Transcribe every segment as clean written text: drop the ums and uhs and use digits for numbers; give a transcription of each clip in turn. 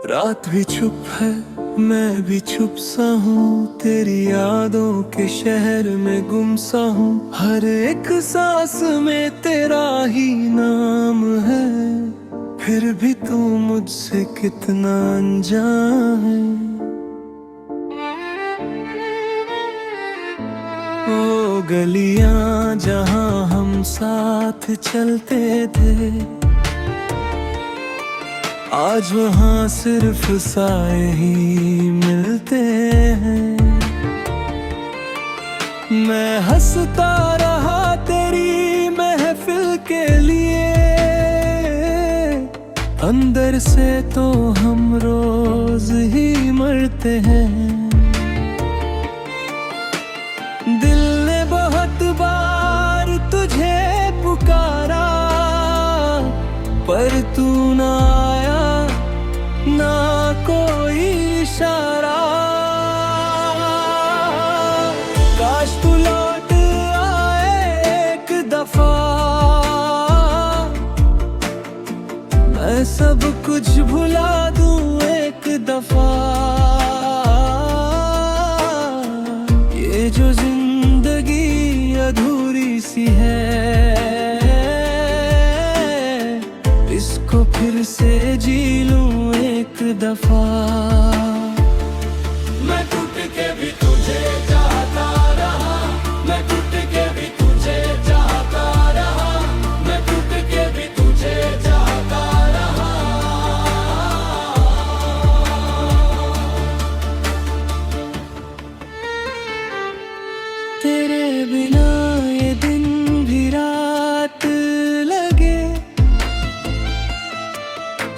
रात भी चुप है, मैं भी चुप सा हूँ। तेरी यादों के शहर में गुम सा हूँ। हर एक सांस में तेरा ही नाम है, फिर भी तू मुझसे कितना अनजान है। वो गलियां जहाँ हम साथ चलते थे, आज वहाँ सिर्फ साए ही मिलते हैं। मैं हंसता रहा तेरी महफिल के लिए, अंदर से तो हम रोज ही मरते हैं। दिल ने बहुत बार तुझे पुकारा, पर तू ना आया, ना कोई इशारा। काश तू लौट आए एक दफा, मैं सब कुछ भुला दूं एक दफा। ये जो जिंदगी अधूरी सी है, इसको फिर से जी लूं एक दफा। मैं टूट के भी तुझे चाहता रहा, मैं टूट के भी तुझे चाहता रहा, मैं टूट के भी तुझे चाहता रहा। तेरे बिना ये दिन भी रात लगे,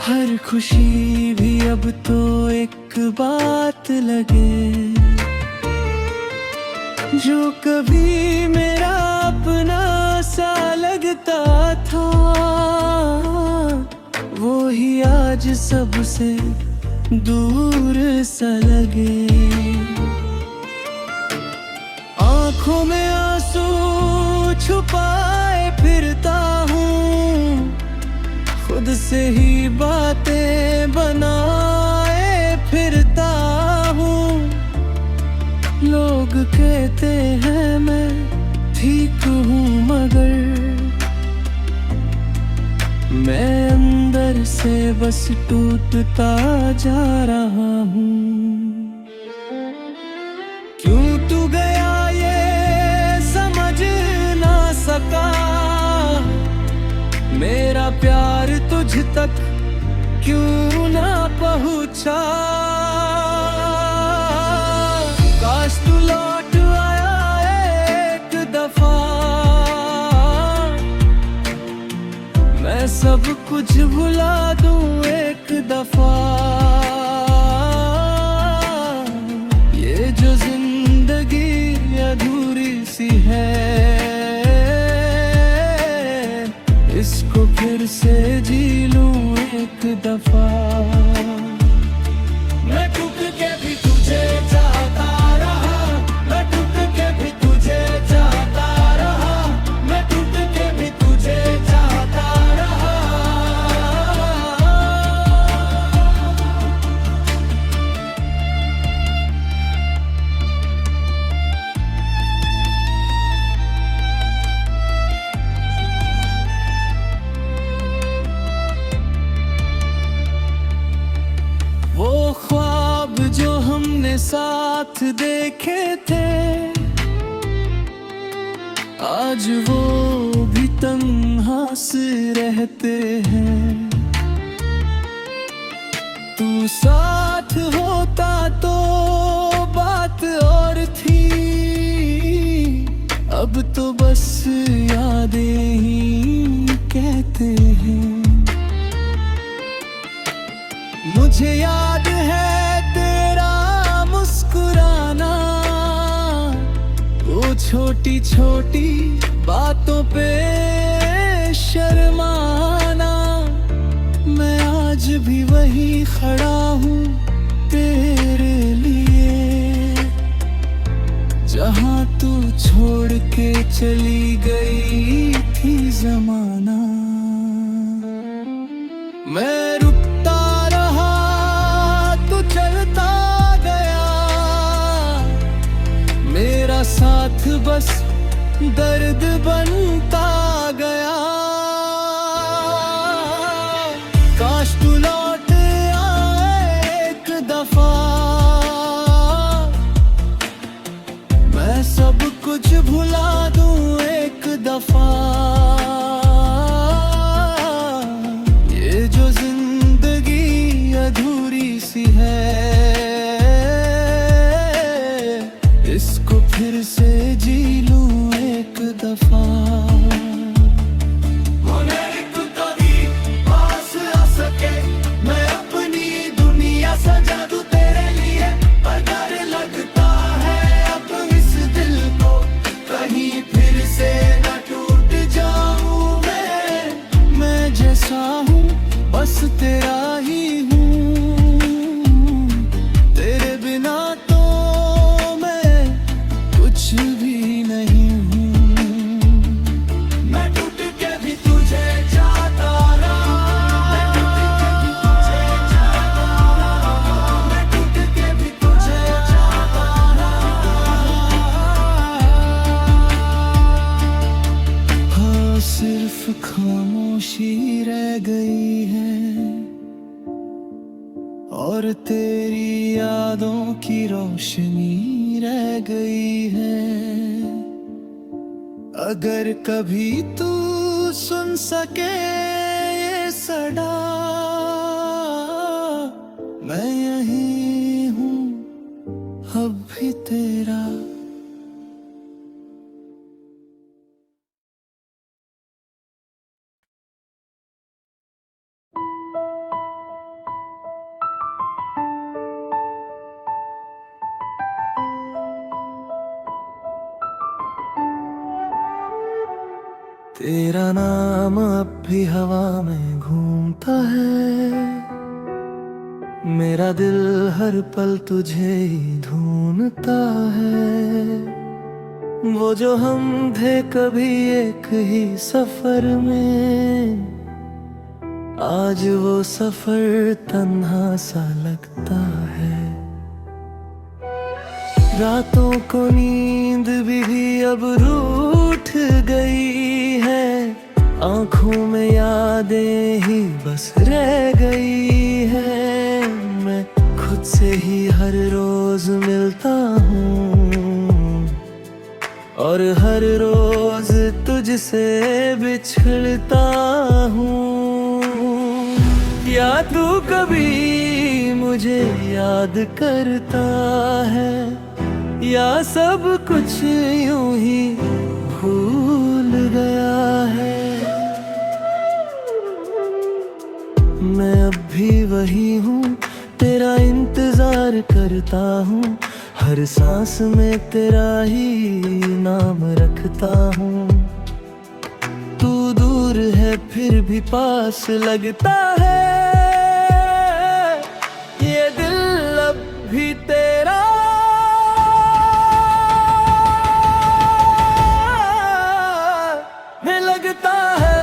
हर खुशी भी अब तो एक बात लगे। जो कभी मेरा अपना सा लगता था, वो ही आज सबसे दूर सा लगे। आँखों में आंसू छुपाए फिरता हूँ, खुद से ही बातें बनाए फिरता हूँ। लोग कहते हैं मैं ठीक हूँ, मगर मैं अंदर से बस टूटता जा रहा हूँ। क्यों तू गया ये समझ ना सका, मेरा प्यार तुझ तक क्यों ना पहुंचा। काश तू लौट आया एक दफा, मैं सब कुछ भुला दूं एक दफा। ये जो जिंदगी अधूरी सी है, इसको फिर से जी लूं एक दफा। मैं टूट के भी तुझे चाहता रहा, मैं टूट के भी तुझे चाहता रहा, मैं टूट के भी तुझे चाहता रहा। वो ख्वाब जो हमने साथ देखे थे, आज वो भी तन्हा से रहते हैं। तू साथ होता तो बात और थी, अब तो बस यादें ही कहते हैं। मुझे याद है तेरा मुस्कुराना, वो छोटी छोटी बातों पे शर्माना। मैं आज भी वही खड़ा हूँ तेरे लिए, जहाँ तू छोड़ के चली गई थी जमाना। मैं रुकता रहा बस दर्द बनता गया। काश तू लौट आए एक दफा, मैं सब कुछ भुला दूं एक दफा। ये जो जिंदगी अधूरी सी है, इसको फिर से जी लूं एक दफा। होने एक कभी पास आ सके, मैं अपनी दुनिया सजा दूं तेरे लिए। पर डर लगता है अब इस दिल को, कहीं फिर से न टूट जाऊं मैं जैसा हूँ बस तेरा ही हूँ। तेरे बिना तो मैं कुछ भी नहीं हूँ। मैं टूट के भी तुझे चाहता रहा, मैं टूट के भी तुझे चाहता रहा, मैं टूट के भी तुझे चाहता रहा। हाँ, सिर्फ खामोशी रह गई है और तेरी यादों की रोशनी रह गई है। अगर कभी तू सुन सके ये सदा, मैं यही हूँ अब भी तेरा। तेरा नाम अब भी हवा में घूमता है, मेरा दिल हर पल तुझे ही ढूंढता है। वो जो हम थे कभी एक ही सफर में, आज वो सफर तन्हा सा लगता है। रातों को नींद भी अब रूठ गई है, आंखों में यादें ही बस रह गई है। मैं खुद से ही हर रोज मिलता हूँ और हर रोज तुझसे बिछड़ता हूँ। या तू कभी मुझे याद करता है, या सब कुछ यूं ही भूल गया है। मैं अब भी वही हूँ, तेरा इंतजार करता हूँ। हर सांस में तेरा ही नाम रखता हूँ। तू दूर है फिर भी पास लगता है, ये दिल अब भी तेरा में लगता है।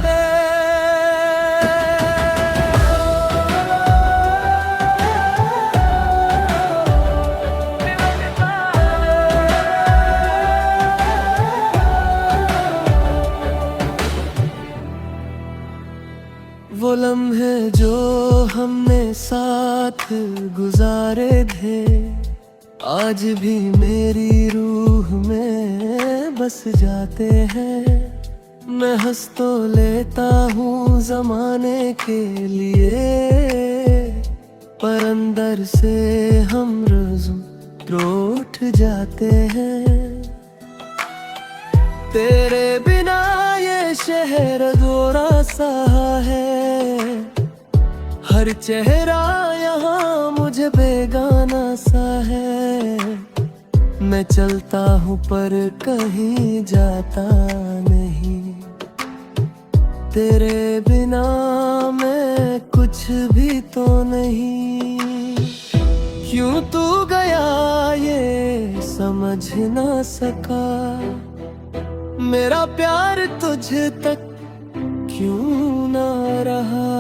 वो लम्हे जो हमने साथ गुजारे थे, आज भी मेरी रूह में बस जाते हैं। मैं हंस तो लेता हूँ जमाने के लिए, पर अंदर से हम रोज़ उठ जाते हैं। तेरे बिना ये शहर अधूरा सा है, हर चेहरा यहाँ मुझे बेगाना सा है। मैं चलता हूँ पर कहीं जाता नहीं, तेरे बिना मैं कुछ भी तो नहीं। क्यों तू गया ये समझ ना सका, मेरा प्यार तुझे तक क्यों ना रहा।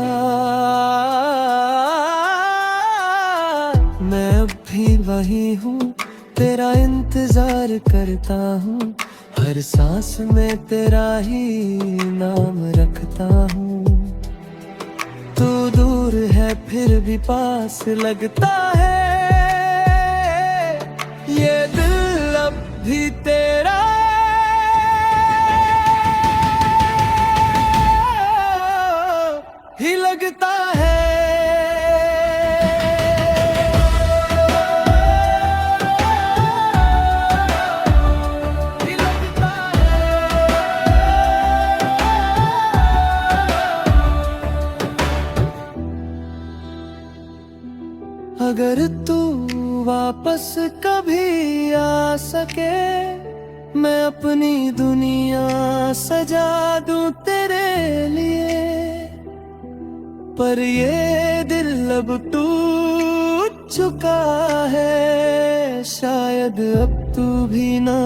मैं अब भी वही हूँ, तेरा इंतजार करता हूँ। हर सांस में तेरा ही नाम रखता हूँ। तू दूर है फिर भी पास लगता है, ये दिल अब भी तेरा ही लगता है। ही लगता है। अगर तू वापस कभी आ सके, मैं अपनी दुनिया सजा दूं तेरे लिए। पर ये दिल अब टूट चुका है, शायद अब तू भी ना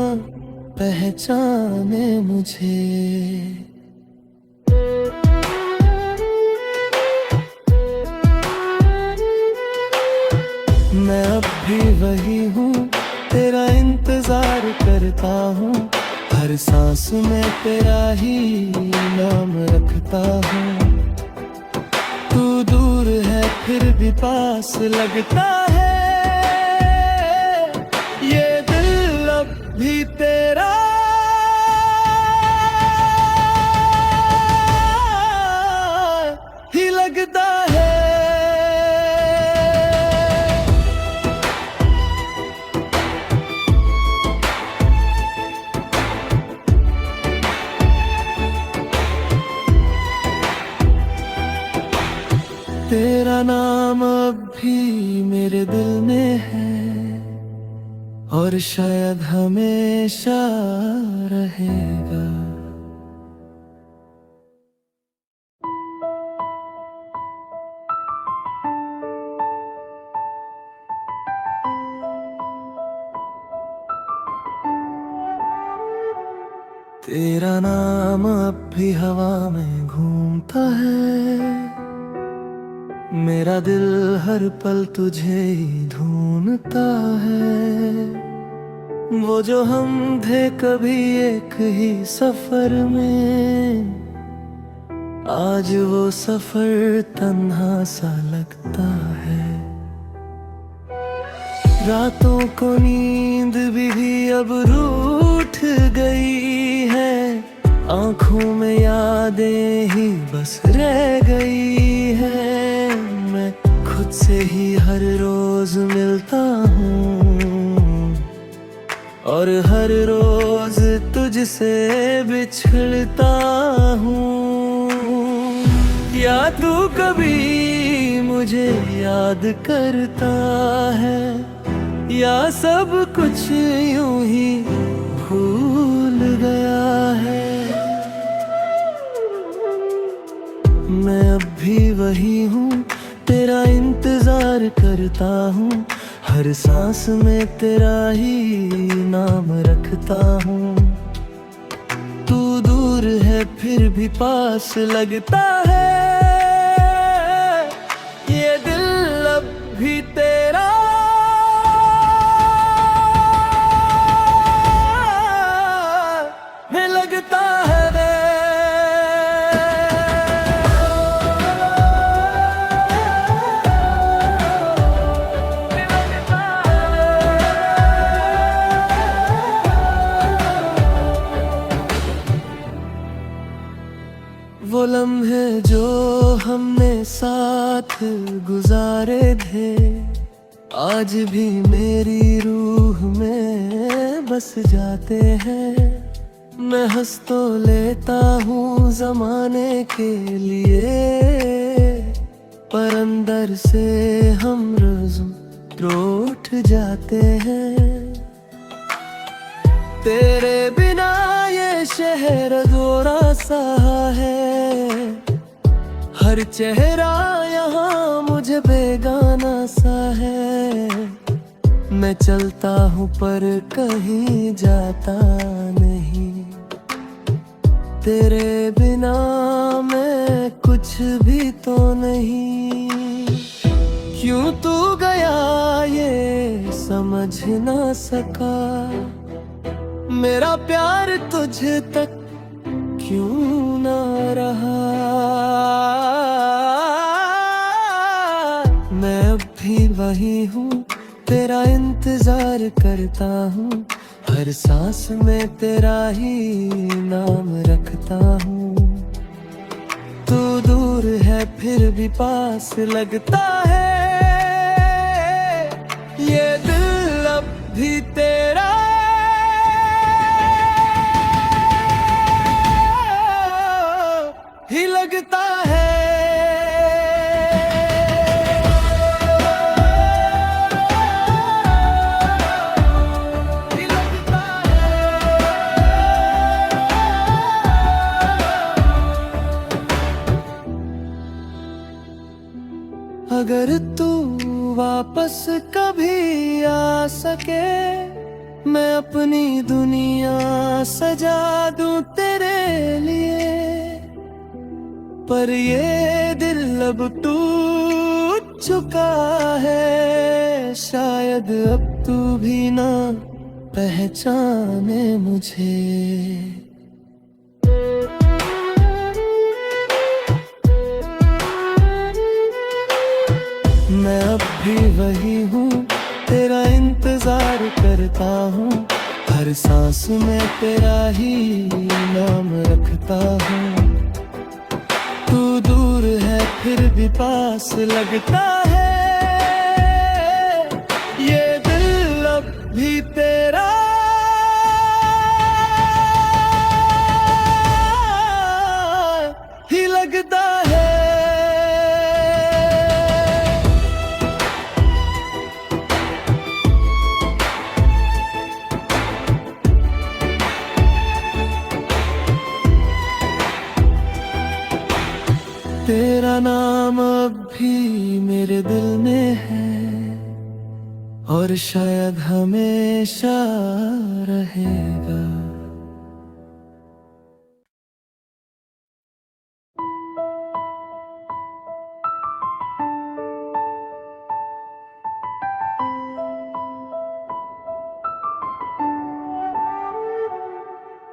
पहचाने मुझे। मैं अब भी वही हूँ, तेरा इंतजार करता हूँ। हर सांस में तेरा ही नाम रखता हूँ। तू दूर है फिर भी पास लगता है, ये दिल अब भी तेरा ही लगता है। तेरा नाम अब भी मेरे दिल में है, और शायद हमेशा रहेगा। तेरा नाम अब भी हवा में घूमता है, मेरा दिल हर पल तुझे ही ढूंढता है। वो जो हम थे कभी एक ही सफर में, आज वो सफर तन्हा सा लगता है। रातों को नींद भी अब रूठ गई है, आंखों में यादें ही बस रह गई है। मैं खुद से ही हर रोज मिलता हूँ, और हर रोज तुझसे बिछड़ता हूँ। या तू कभी मुझे याद करता है, या सब कुछ यूं ही भूल गया है। मैं अब भी वही हूँ, तेरा इंतजार करता हूँ। हर सांस में तेरा ही नाम रखता हूँ। तू दूर है फिर भी पास लगता है, ये दिल अब भी तेरा में लगता है। वो लम्हे जो हमने साथ गुजारे थे, आज भी मेरी रूह में बस जाते हैं। मैं हंस तो लेता हूँ जमाने के लिए, पर अंदर से हम रोज रूठ जाते हैं। तेरे बिना ये शहर अधूरा सा है, हर चेहरा यहाँ मुझे बेगाना सा है। मैं चलता हूँ पर कहीं जाता नहीं, तेरे बिना मैं कुछ भी तो नहीं। क्यों तू गया ये समझ ना सका, मेरा प्यार तुझे तक क्यों ना रहा। मैं अब भी वही हूँ, तेरा इंतजार करता हूँ, हर सांस में तेरा ही नाम रखता हूँ। तू दूर है फिर भी पास लगता है, ये दिल अब भी तेरा ही लगता है। अगर तू वापस कभी आ सके, मैं अपनी दुनिया सजा दूं तेरे लिए। पर ये दिल अब टूट चुका है, शायद अब तू भी ना पहचाने मुझे। मैं अब भी वही हूँ, तेरा इंतजार करता हूँ, हर सांस में तेरा ही नाम रखता हूँ। तू दूर है फिर भी पास लगता है, ये दिल अब भी तेरा ही लगता है। तेरा नाम अब भी मेरे दिल में है, और शायद हमेशा रहेगा।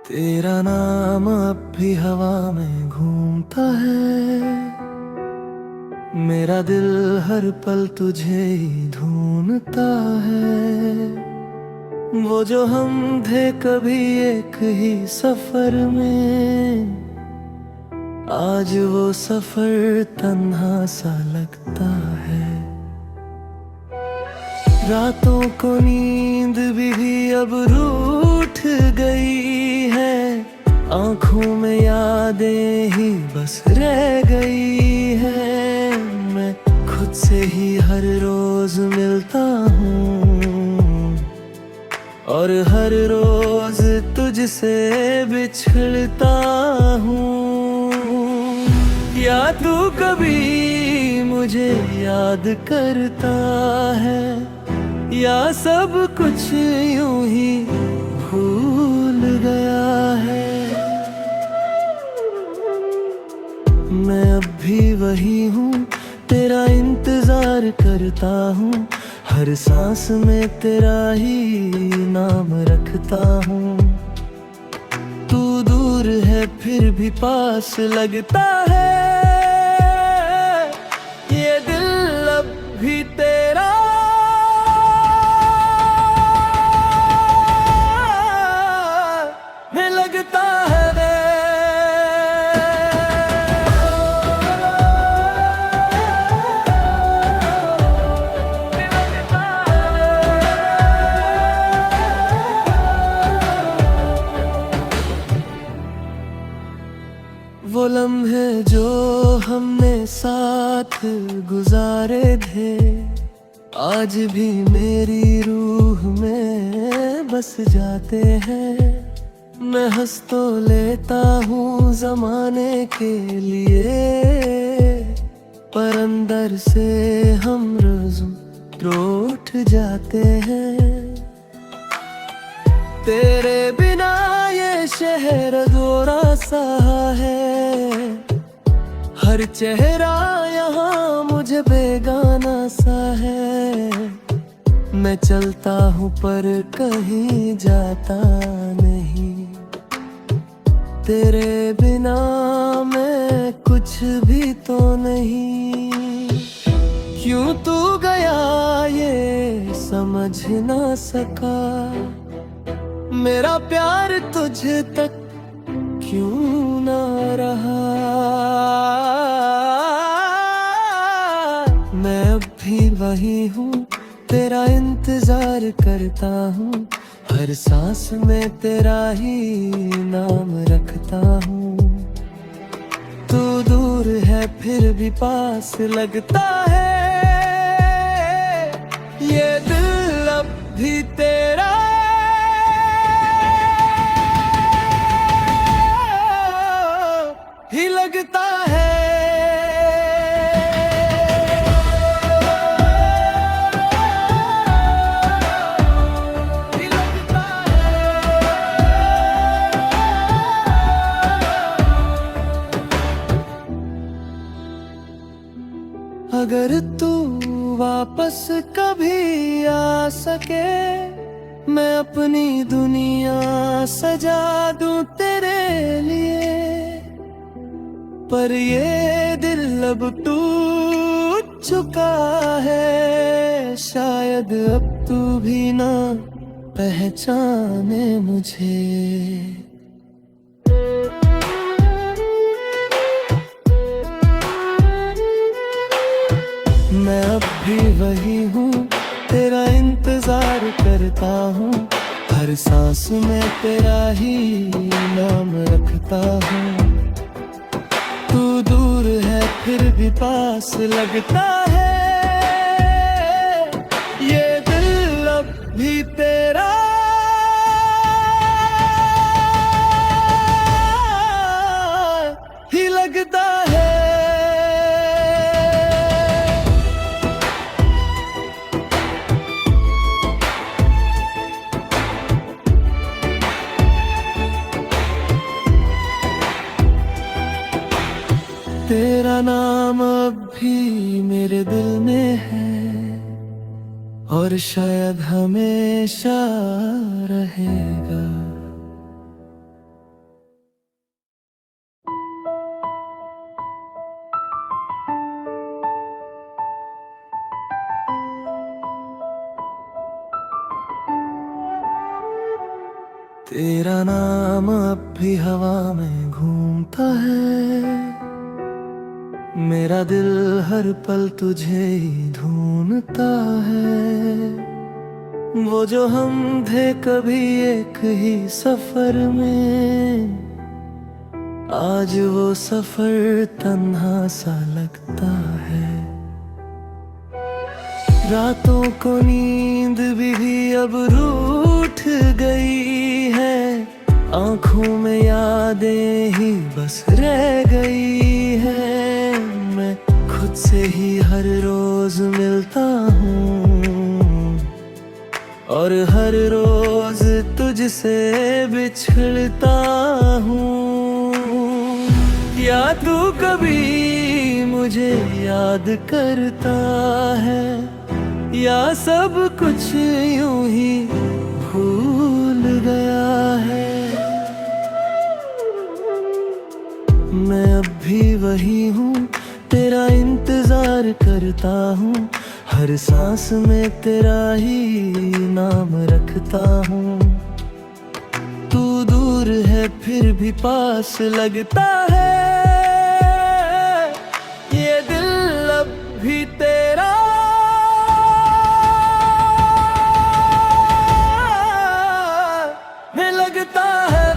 तेरा नाम अब भी हवा में घूमता है, मेरा दिल हर पल तुझे ही ढूंढता है। वो जो हम थे कभी एक ही सफर में, आज वो सफर तन्हा सा लगता है। रातों को नींद भी अब रूठ गई है, आंखों में यादें ही बस रह गई है। मैं खुद से ही हर रोज मिलता हूँ, और हर रोज तुझसे बिछड़ता हूँ। या तू कभी मुझे याद करता है, या सब कुछ यूं ही भूल गया है। मैं अब भी वही हूँ, तेरा इंतजार करता हूँ, हर सांस में तेरा ही नाम रखता हूँ। तू दूर है फिर भी पास लगता है, ये दिल अब भी तेरा में लगता है। वो लम्हे जो हमने साथ गुजारे थे, आज भी मेरी रूह में बस जाते हैं। मैं हंस तो लेता हूँ जमाने के लिए, पर अंदर से हम रोज रूठ जाते हैं। तेरे बिना ये शहर अधूरा सा है, हर चेहरा यहाँ मुझे बेगाना सा है। मैं चलता हूँ पर कहीं जाता नहीं, तेरे बिना मैं कुछ भी तो नहीं। क्यों तू गया ये समझ ना सका, मेरा प्यार तुझे तक क्यों ना रहा। मैं अब भी वही हूँ, तेरा इंतजार करता हूँ, हर सांस में तेरा ही नाम रखता हूँ। तू दूर है फिर भी पास लगता है, ये दिल अब भी तेरा ही लगता है। अगर तू वापस कभी आ सके, मैं अपनी दुनिया सजा दूं तेरे लिए। पर ये दिल अब टूट चुका है, शायद अब तू भी ना पहचाने मुझे। मैं अब भी वही हूँ, तेरा इंतजार करता हूँ, हर सांस में तेरा ही नाम रखता हूँ। तू दूर है फिर भी पास लगता है, ये दिल अब भी तेरा ही लगता है। तेरा नाम अब भी मेरे दिल में है, और शायद हमेशा रहेगा। तेरा नाम अब भी हवा में घूमता है, मेरा दिल हर पल तुझे ही ढूंढता है। वो जो हम थे कभी एक ही सफर में, आज वो सफर तन्हा सा लगता है। रातों को नींद भी अब रूठ गई है, आंखों में यादें ही बस रह गई है। मैं खुद से ही हर रोज मिलता हूँ, और हर रोज तुझसे बिछड़ता हूँ। या तू कभी मुझे याद करता है, या सब कुछ यूं ही भूल गया है। मैं अब भी वही हूँ, तेरा इंतजार करता हूँ, हर सांस में तेरा ही नाम रखता हूँ। तू दूर है फिर भी पास लगता है, ये दिल अब भी तेरा में लगता है।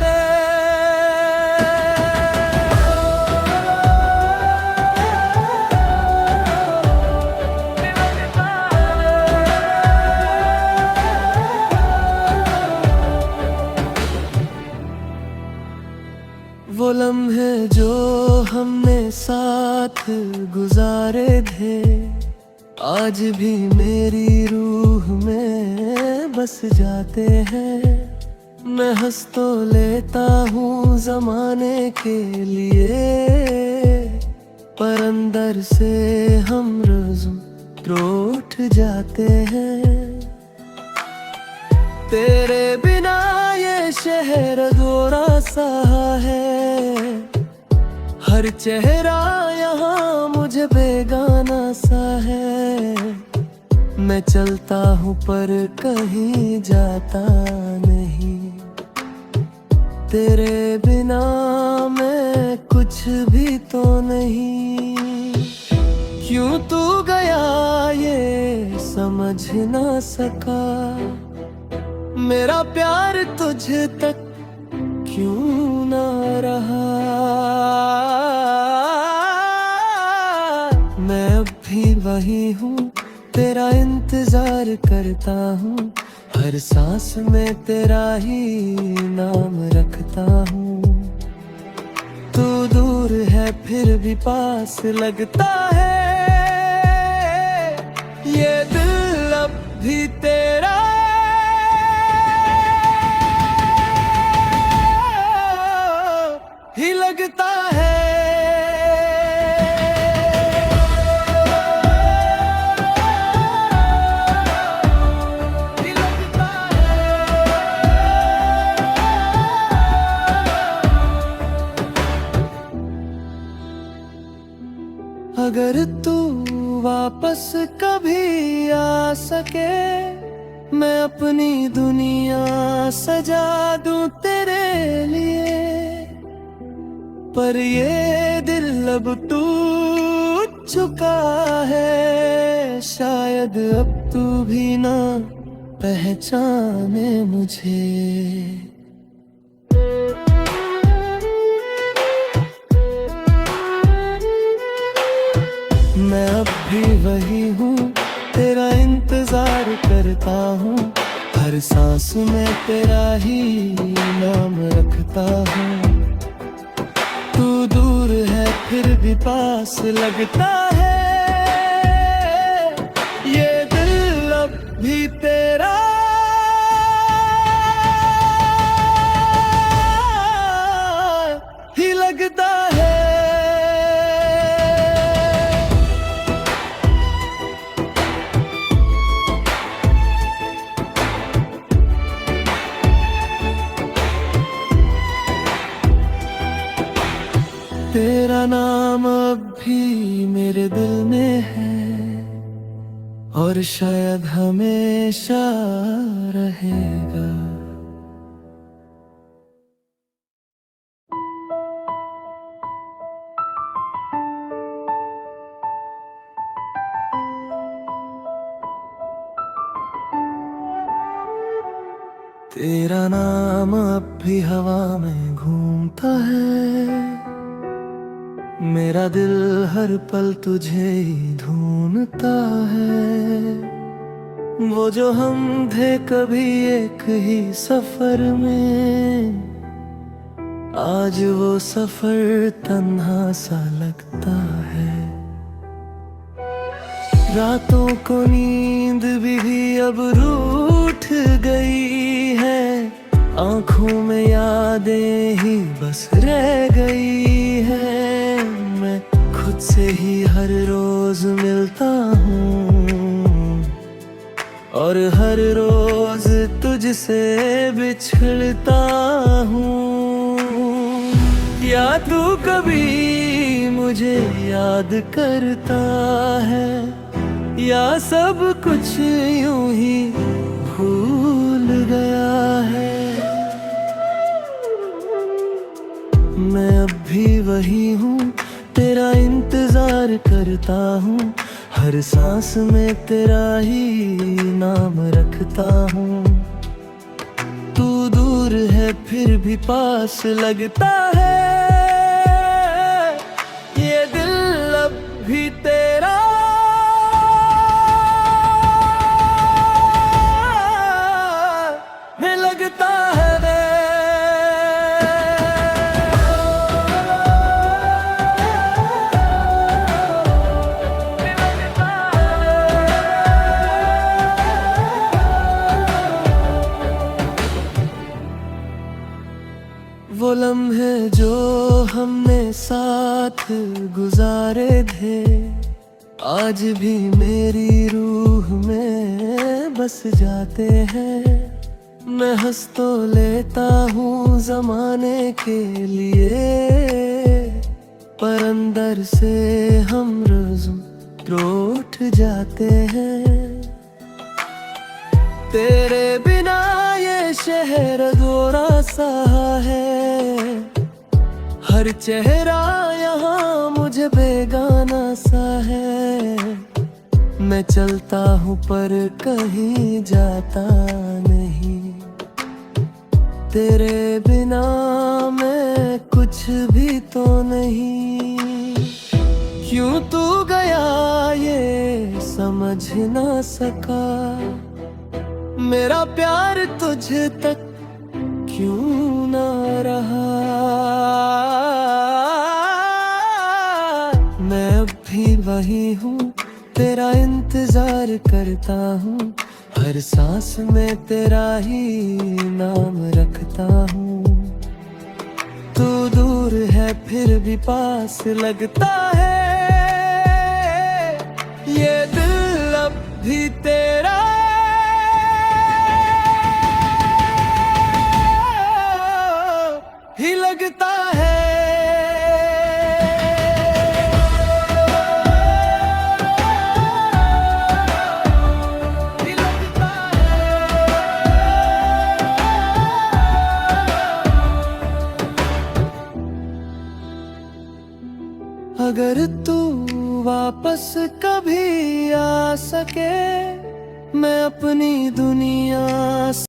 वो लम्हे जो हमने साथ गुजारे थे, आज भी मेरी रूह में बस जाते हैं। मैं हंस तो लेता हूँ ज़माने के लिए, पर अंदर से हम रोज़ टूट जाते हैं। तेरे बिना ये शहर अधूरा सा है, हर चेहरा यहाँ मुझे बेगाना सा है। मैं चलता हूँ पर कहीं जाता नहीं, तेरे बिना मैं कुछ भी तो नहीं। क्यों तू गया ये समझ ना सका, मेरा प्यार तुझे तक क्यों ना रहा। मैं अब भी वही हूँ, तेरा इंतजार करता हूँ, हर सांस में तेरा ही नाम रखता हूँ। तू दूर है फिर भी पास लगता है, ये दिल अब भी तेरा ही लगता है। अगर तू वापस कभी आ सके, मैं अपनी दुनिया सजा दूं तेरे लिए। पर ये दिल अब टूट चुका है, शायद अब तू भी ना पहचाने मुझे। मैं अब भी वही हूँ, तेरा इंतजार करता हूँ, हर सांस में तेरा ही नाम रखता हूँ। तू दूर है फिर भी पास लगता है, ये दिल अब भी तेरा ही लगता है। तेरा नाम अब भी मेरे दिल में है, और शायद हमेशा रहेगा। तेरा नाम अब भी हवा में घूमता है, मेरा दिल हर पल तुझे ही ढूंढता है। वो जो हम थे कभी एक ही सफर में, आज वो सफर तन्हा सा लगता है। रातों को नींद भी अब रूठ गई है, आंखों में यादें ही बस रह गई है। मैं खुद से ही हर रोज मिलता हूँ, और हर रोज तुझसे बिछड़ता हूँ। या तू कभी मुझे याद करता है, या सब कुछ यूं ही भूल गया है। मैं अब भी वही हूँ, तेरा इंतजार करता हूँ, हर सांस में तेरा ही नाम रखता हूँ। तू दूर है फिर भी पास लगता है, ये दिल अब भी तेरा में लगता है। वो लम्हे जो हमने साथ गुजारे थे, आज भी मेरी रूह में बस जाते हैं। मैं हंस तो लेता हूँ जमाने के लिए, पर अंदर से हम रोज़ रूठ जाते हैं। तेरे बिना ये शहर अधूरा सा है, हर चेहरा यहाँ मुझे बेगाना सा है। मैं चलता हूँ पर कहीं जाता नहीं, तेरे बिना मैं कुछ भी तो नहीं। क्यों तू गया ये समझ ना सका, मेरा प्यार तुझ तक क्यों ना रहा। मैं अब भी वही हूँ, तेरा इंतजार करता हूँ, हर सांस में तेरा ही नाम रखता हूँ। तू दूर है फिर भी पास लगता है, ये दिल अब भी तेरा ही लगता है। अगर तू वापस कभी आ सके, मैं अपनी दुनिया